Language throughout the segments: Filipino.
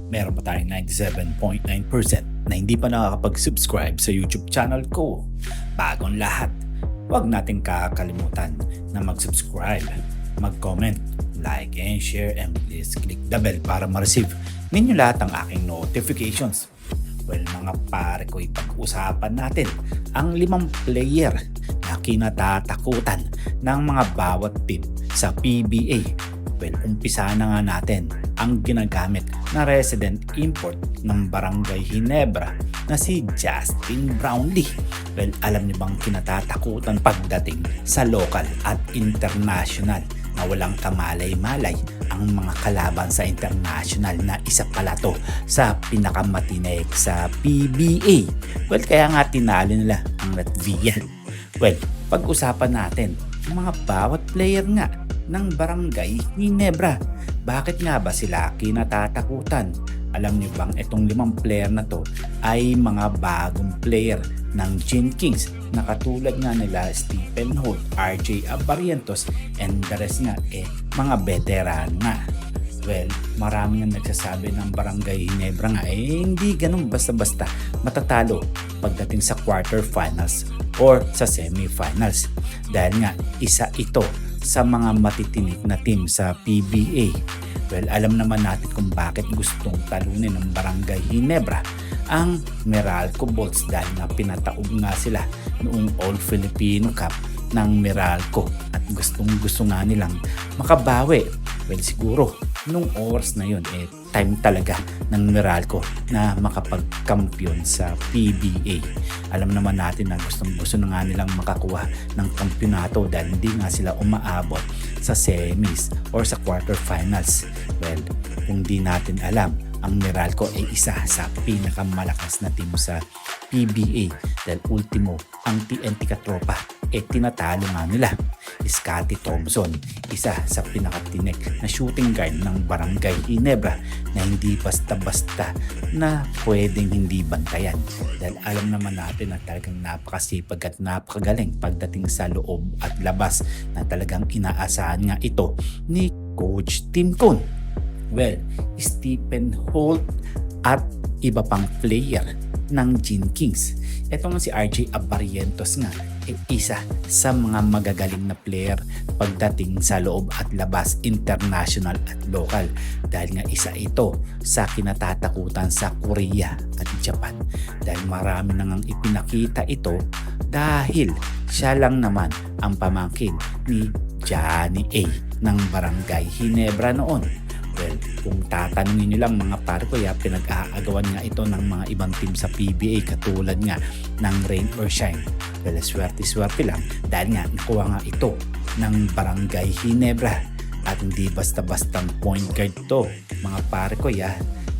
meron pa tayong 97.9% na hindi pa nakakapag-subscribe sa YouTube channel ko. Bagong lahat, huwag natin kakalimutan na mag-subscribe, mag-comment, like and share, and please click the bell para ma-receive ninyo lahat ang aking notifications. Well, mga pare ko, ipag-usapan natin ang 5 player na kinatatakutan ng mga bawat team sa PBA. Well, umpisa na nga natin ang ginagamit na resident import ng Barangay Ginebra na si Justin Brownlee. Well, alam niyo bang kinatatakutan pagdating sa local at international na walang kamalay-malay ang mga kalaban sa international na isa pala to sa pinakamatinik sa PBA. Well, kaya nga tinalo nila ang Latvian. Well, pag-usapan natin ang mga bawat player nga ng Barangay Ginebra. Bakit nga ba sila kinatatakutan? Alam niyo bang itong 5 player na to ay mga bagong player ng Gin Kings na katulad nga nila Stephen Holt, RJ Abarientos, and the rest nga mga veteran nga. Well, marami nga nagsasabi ng Barangay Ginebra nga hindi ganun basta-basta matatalo pagdating sa quarterfinals or sa semifinals. Dahil nga isa ito sa mga matitinik na team sa PBA. Well, alam naman natin kung bakit gustong talunin ng Barangay Ginebra ang Meralco Bolts dahil nga pinataob nga sila noong All Filipino Cup ng Meralco at gustong-gusto nga nilang makabawi. Well, siguro nung oras na yun time talaga ng Meralco na makapagkampiyon sa PBA. Alam naman natin na gustong-gusto na nga nilang makakuha ng kampyonato dahil hindi nga sila umaabot sa semis or sa quarterfinals. Well, kung di natin alam, ang Meralco ay isa sa pinakamalakas na team sa PBA dahil ultimo ang TNT Katropa tinatalo nga nila. Scotty Thompson, isa sa pinakatinik na shooting guard ng Barangay Ginebra na hindi basta-basta na pwedeng hindi bantayan dahil alam naman natin na talagang napakasipag at napakagaling pagdating sa loob at labas na talagang inaasahan nga ito ni Coach Tim Cone. Well, Stephen Holt at iba pang player ng Gin Kings. Ito nga si RJ Abarientos nga isa sa mga magagaling na player pagdating sa loob at labas, international at local dahil nga isa ito sa kinatatakutan sa Korea at Japan dahil marami nang ipinakita ito dahil siya lang naman ang pamangkin ni Johnny A ng Barangay Ginebra noon. Well, kung tatanungin nyo lang mga pare ko, pinag-aagawan nga ito ng mga ibang team sa PBA katulad nga ng Rain or Shine. Well, swerte-swerte lang dahil nga nakuha nga ito ng Barangay Ginebra at hindi basta-bastang point guard to. Mga pare ko,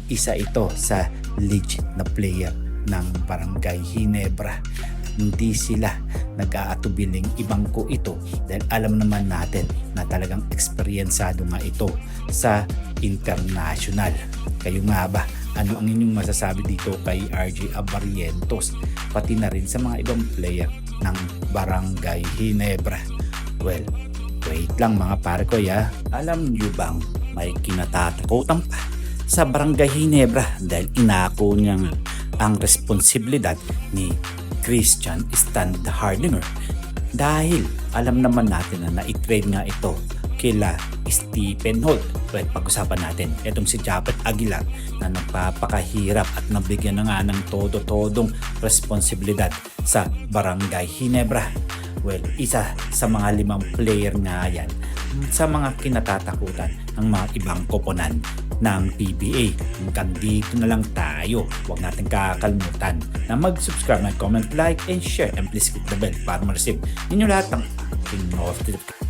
isa ito sa legit na player ng Barangay Ginebra. Hindi sila nag-aatubiling ibangko ito dahil alam naman natin na talagang eksperyensado nga ito sa international. Kayo nga ba? Ano ang inyong masasabi dito kay RJ Abarientos pati na rin sa mga ibang player ng Barangay Ginebra? Well, wait lang mga pare ko, alam nyo bang may kinatatakutan pa sa Barangay Ginebra dahil inako niya nga ang responsibilidad ni Christian Standhardinger dahil alam naman natin na na-trade nga ito kila Stephen Holt. Well, pag-usapan natin itong si Japet Aguilar na nagpapakahirap at nabigyan na nga ng todo-todong responsibilidad sa Barangay Ginebra. Well, isa sa mga 5 player nga yan sa mga kinatatakutan ng mga ibang koponan ng PBA. Hanggang dito na lang tayo. Huwag natin kakalimutan na mag-subscribe, mag-comment, like, and share, and please click the bell para ma-receive ninyo lahat ng aking notification.